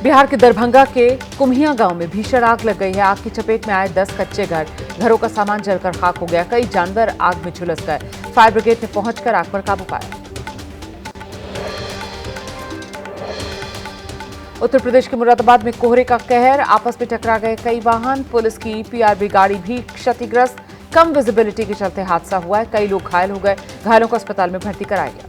बिहार के दरभंगा के कुम्हिया गांव में भीषण आग लग गई है। आग की चपेट में आए 10 कच्चे घरों का सामान जलकर खाक हो गया। कई जानवर आग में झुलस गए। फायर ब्रिगेड ने पहुंचकर आग पर काबू पाया। उत्तर प्रदेश के मुरादाबाद में कोहरे का कहर, आपस में टकरा गए कई वाहन। पुलिस की पीआरबी गाड़ी भी क्षतिग्रस्त। कम विजिबिलिटी के चलते हादसा हुआ है। कई लोग घायल हो गए। घायलों को अस्पताल में भर्ती कराया गया।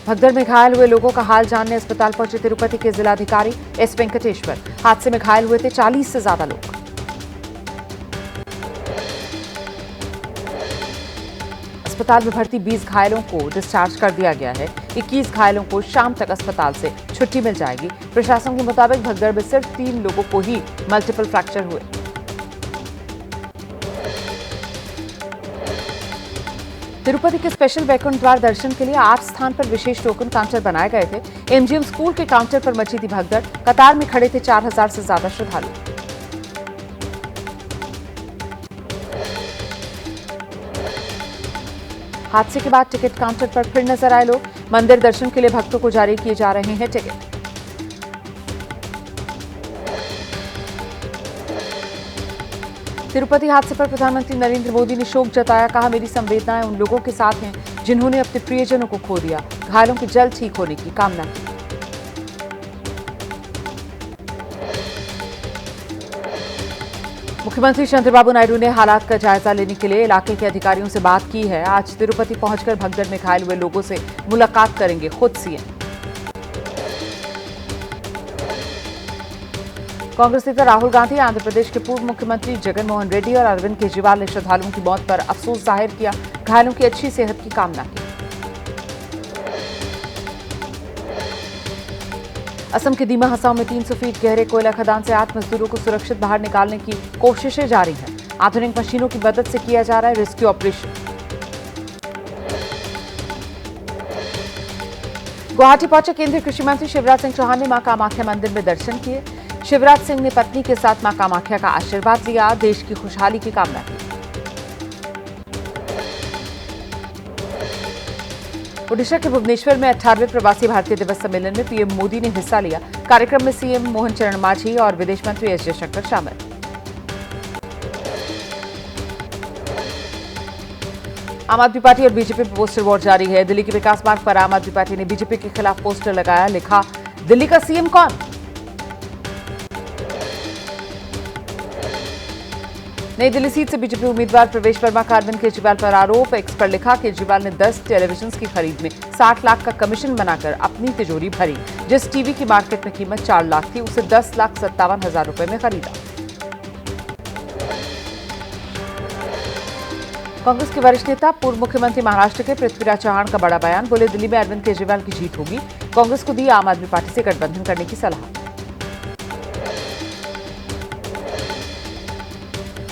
भगदड़ में घायल हुए लोगों का हाल जानने अस्पताल पहुंचे तिरुपति के जिलाधिकारी एस वेंकटेश्वर। हादसे में घायल हुए थे 40 से ज्यादा लोग। अस्पताल में भर्ती 20 घायलों को डिस्चार्ज कर दिया गया है। 21 घायलों को शाम तक अस्पताल से छुट्टी मिल जाएगी। प्रशासन के मुताबिक भगदड़ में सिर्फ 3 लोगों को ही मल्टीपल फ्रैक्चर हुए। तिरुपति के स्पेशल वैकुंठ द्वार दर्शन के लिए 8 स्थान पर विशेष टोकन काउंटर बनाए गए थे। एमजीएम स्कूल के काउंटर पर मची थी भगदड़। कतार में खड़े थे 4000 से ज्यादा श्रद्धालु। हादसे के बाद टिकट काउंटर पर फिर नजर आए लोग। मंदिर दर्शन के लिए भक्तों को जारी किए जा रहे हैं टिकट। तिरुपति हादसे पर प्रधानमंत्री नरेंद्र मोदी ने शोक जताया। कहा, मेरी संवेदनाएं उन लोगों के साथ हैं जिन्होंने अपने प्रियजनों को खो दिया। घायलों के जल्द ठीक होने की कामना की। मुख्यमंत्री चंद्रबाबू नायडू ने हालात का जायजा लेने के लिए इलाके के अधिकारियों से बात की है। आज तिरुपति पहुंचकर भगदड़ में घायल हुए लोगों से मुलाकात करेंगे खुद सीएम। कांग्रेस नेता राहुल गांधी, आंध्र प्रदेश के पूर्व मुख्यमंत्री जगन मोहन रेड्डी और अरविंद केजरीवाल ने श्रद्धालुओं की मौत पर अफसोस जाहिर किया। घायलों की अच्छी सेहत की कामना की। असम के दीमा हसाओं में 300 फीट गहरे कोयला खदान से 8 मजदूरों को सुरक्षित बाहर निकालने की कोशिशें जारी हैं। आधुनिक मशीनों की मदद से किया जा रहा है रेस्क्यू ऑपरेशन। गुवाहाटी पहुंचे केंद्रीय कृषि मंत्री शिवराज सिंह चौहान ने मां कामाख्या मंदिर में दर्शन किए। शिवराज सिंह ने पत्नी के साथ मां कामाख्या का आशीर्वाद लिया। देश की खुशहाली की कामना की। ओडिशा के भुवनेश्वर में 18वें प्रवासी भारतीय दिवस सम्मेलन में पीएम मोदी ने हिस्सा लिया। कार्यक्रम में सीएम मोहन चरण मांझी और विदेश मंत्री एस जयशंकर शामिल। आम आदमी पार्टी और बीजेपी पर पोस्टर वॉर जारी है। दिल्ली के विकास मार्ग पर आम आदमी पार्टी ने बीजेपी के खिलाफ पोस्टर लगाया। लिखा, दिल्ली का सीएम कौन? नई दिल्ली सीट से बीजेपी उम्मीदवार प्रवेश वर्मा का अरविंद केजरीवाल पर आरोप। एक्स पर लिखा, केजरीवाल ने 10 टेलीविजन की खरीद में 60 लाख का कमीशन बनाकर अपनी तिजोरी भरी। जिस टीवी की मार्केट में कीमत 4 लाख थी, उसे 10,57,000 रुपए में खरीदा। कांग्रेस के वरिष्ठ नेता पूर्व मुख्यमंत्री महाराष्ट्र के पृथ्वीराज चौहान का बड़ा बयान। बोले, दिल्ली में अरविंद केजरीवाल की जीत होगी। कांग्रेस को दी आम आदमी पार्टी से गठबंधन करने की सलाह।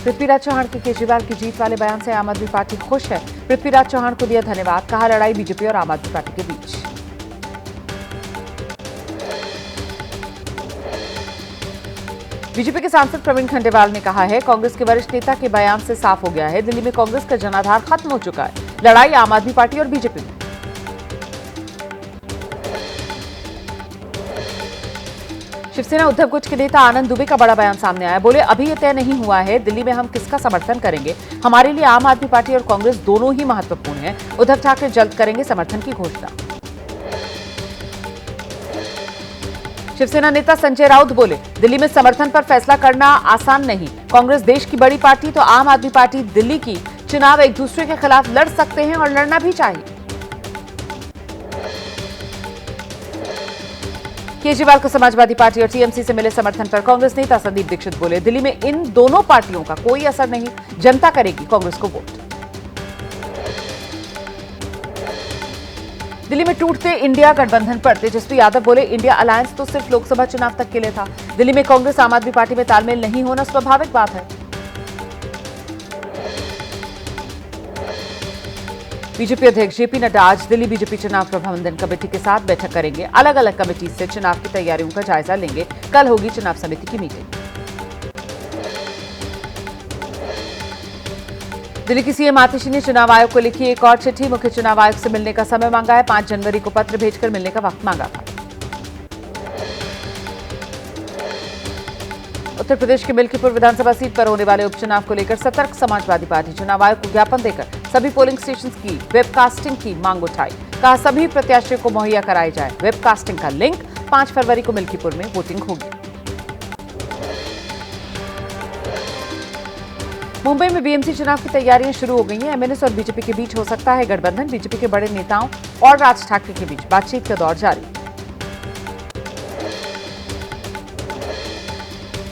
पृथ्वीराज चौहान के केजरीवाल की जीत वाले बयान से आम आदमी पार्टी खुश है। पृथ्वीराज चौहान को दिया धन्यवाद। कहा, लड़ाई बीजेपी और आम आदमी पार्टी के बीच। बीजेपी के सांसद प्रवीण खंडेवाल ने कहा है, कांग्रेस के वरिष्ठ नेता के बयान से साफ हो गया है, दिल्ली में कांग्रेस का जनाधार खत्म हो चुका है। लड़ाई आम आदमी पार्टी और बीजेपी में। शिवसेना उद्धव गुट के नेता आनंद दुबे का बड़ा बयान सामने आया। बोले, अभी यह तय नहीं हुआ है दिल्ली में हम किसका समर्थन करेंगे। हमारे लिए आम आदमी पार्टी और कांग्रेस दोनों ही महत्वपूर्ण है। उद्धव ठाकरे जल्द करेंगे समर्थन की घोषणा। शिवसेना नेता संजय राउत बोले, दिल्ली में समर्थन पर फैसला करना आसान नहीं। कांग्रेस देश की बड़ी पार्टी तो आम आदमी पार्टी दिल्ली की चुनाव एक दूसरे के खिलाफ लड़ सकते हैं और लड़ना भी चाहिए। केजरीवाल को समाजवादी पार्टी और टीएमसी से मिले समर्थन पर कांग्रेस नेता संदीप दीक्षित बोले, दिल्ली में इन दोनों पार्टियों का कोई असर नहीं, जनता करेगी कांग्रेस को वोट। दिल्ली में टूटते इंडिया गठबंधन पर तेजस्वी यादव बोले, इंडिया अलायंस तो सिर्फ लोकसभा चुनाव तक के लिए था। दिल्ली में कांग्रेस आम आदमी पार्टी में तालमेल नहीं होना स्वाभाविक बात है। बीजेपी अध्यक्ष जेपी नड्डा आज दिल्ली बीजेपी चुनाव प्रबंधन कमेटी के साथ बैठक करेंगे। अलग अलग कमेटी से चुनाव की तैयारियों का जायजा लेंगे। कल होगी चुनाव समिति की मीटिंग। दिल्ली की सीएम आतिशी ने चुनाव आयोग को लिखी एक और चिट्ठी। मुख्य चुनाव आयुक्त से मिलने का समय मांगा है। 5 जनवरी को पत्र भेजकर मिलने का वक्त मांगा था। उत्तर प्रदेश के मिल्कीपुर विधानसभा सीट पर होने वाले उपचुनाव को लेकर सतर्क समाजवादी पार्टी चुनाव आयोग को ज्ञापन देकर सभी पोलिंग स्टेशन की वेबकास्टिंग की मांग उठाई। कहा सभी प्रत्याशियों को मुहैया कराई जाए वेबकास्टिंग का लिंक। 5 फरवरी को मिल्कीपुर में वोटिंग होगी। मुंबई में बीएमसी चुनाव की तैयारियां शुरू हो गई हैं। एमएनएस और बीजेपी के बीच हो सकता है गठबंधन। बीजेपी के बड़े नेताओं और राज ठाकरे के बीच बातचीत का दौर जारी।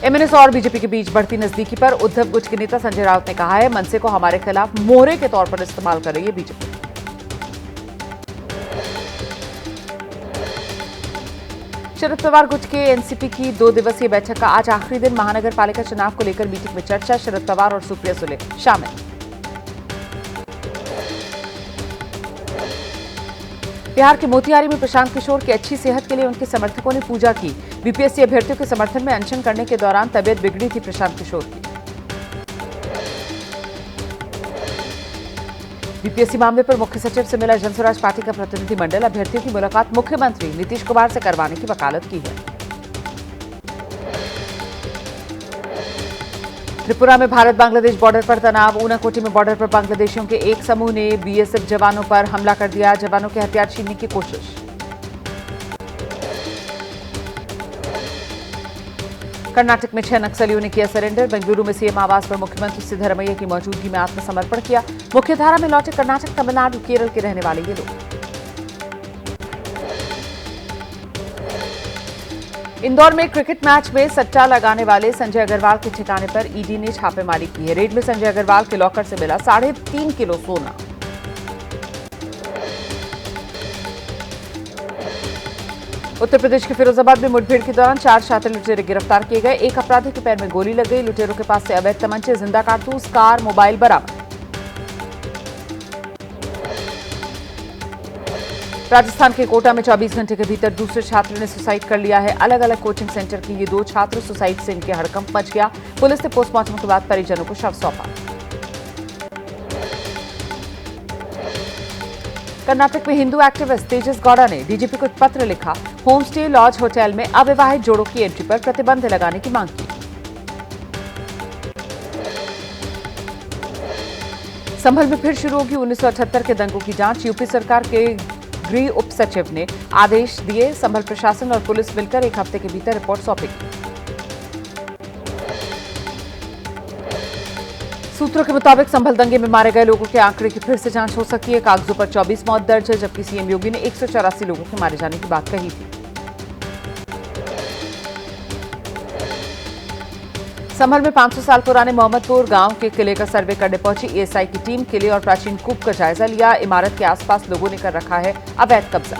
एमएनएस और बीजेपी के बीच बढ़ती नजदीकी पर उद्धव गुट के नेता संजय राउत ने कहा है मनसे को हमारे खिलाफ मोहरे के तौर पर इस्तेमाल कर रही है बीजेपी। शरद पवार गुट के एनसीपी की 2 दिवसीय बैठक का आज आखिरी दिन। महानगर पालिका चुनाव को लेकर मीटिंग में चर्चा। शरद पवार और सुप्रिया सुले शामिल। बिहार के मोतिहारी में प्रशांत किशोर की अच्छी सेहत के लिए उनके समर्थकों ने पूजा की। बीपीएससी अभ्यर्थियों के समर्थन में अनशन करने के दौरान तबियत बिगड़ी थी प्रशांत किशोर की। बीपीएससी मामले पर मुख्य सचिव से मिला जनसुराज पार्टी का प्रतिनिधिमंडल। अभ्यर्थियों की मुलाकात मुख्यमंत्री नीतीश कुमार से करवाने की वकालत की है। त्रिपुरा में भारत बांग्लादेश बॉर्डर पर तनाव। ऊनाकोटी में बॉर्डर पर बांग्लादेशियों के एक समूह ने बीएसएफ जवानों पर हमला कर दिया। जवानों के हथियार छीनने की कोशिश। कर्नाटक में 6 नक्सलियों ने किया सरेंडर। बेंगलुरु में सीएम आवास पर मुख्यमंत्री सिद्धरमैया की मौजूदगी में आत्मसमर्पण किया। मुख्यधारा में लौटे कर्नाटक, तमिलनाडु, केरल के रहने वाले ये लोग। इंदौर में क्रिकेट मैच में सट्टा लगाने वाले संजय अग्रवाल के ठिकाने पर ईडी ने छापेमारी की है। रेड में संजय अग्रवाल के लॉकर से मिला 3.5 किलो सोना। उत्तर प्रदेश के फिरोजाबाद में मुठभेड़ के दौरान 4 शातिर लुटेरे गिरफ्तार किए गए। एक अपराधी के पैर में गोली लग गई। लुटेरों के पास से अवैध तमंचे, जिंदा कारतूस, कार, मोबाइल बरामद। राजस्थान के कोटा में 24 घंटे के भीतर दूसरे छात्र ने सुसाइड कर लिया है। अलग अलग कोचिंग सेंटर के ये 2 छात्र सुसाइड से इनके हड़कंप मच गया। पुलिस ने पोस्टमार्टम के बाद परिजनों को शव सौंपा। कर्नाटक में हिंदू एक्टिविस्ट तेजस गौड़ा ने डीजीपी को पत्र लिखा। होम स्टे, लॉज, होटल में अविवाहित जोड़ों की एंट्री पर प्रतिबंध लगाने की मांग की। संभल में फिर शुरू होगी 1978 के दंगों की जांच। यूपी सरकार के गृह उप सचिव ने आदेश दिए। संभल प्रशासन और पुलिस मिलकर 1 हफ्ते के भीतर रिपोर्ट सौंपेगी। सूत्रों के मुताबिक संभल दंगे में मारे गए लोगों के आंकड़े की फिर से जांच हो सकती है। कागजों पर 24 मौत दर्ज है, जबकि सीएम योगी ने 184 लोगों के मारे जाने की बात कही थी। संभल में 500 साल पुराने मोहम्मदपुर गांव के किले का सर्वे करने पहुंची एएसआई की टीम। किले और प्राचीन कूप का जायजा लिया। इमारत के आसपास लोगों ने कर रखा है अवैध कब्जा।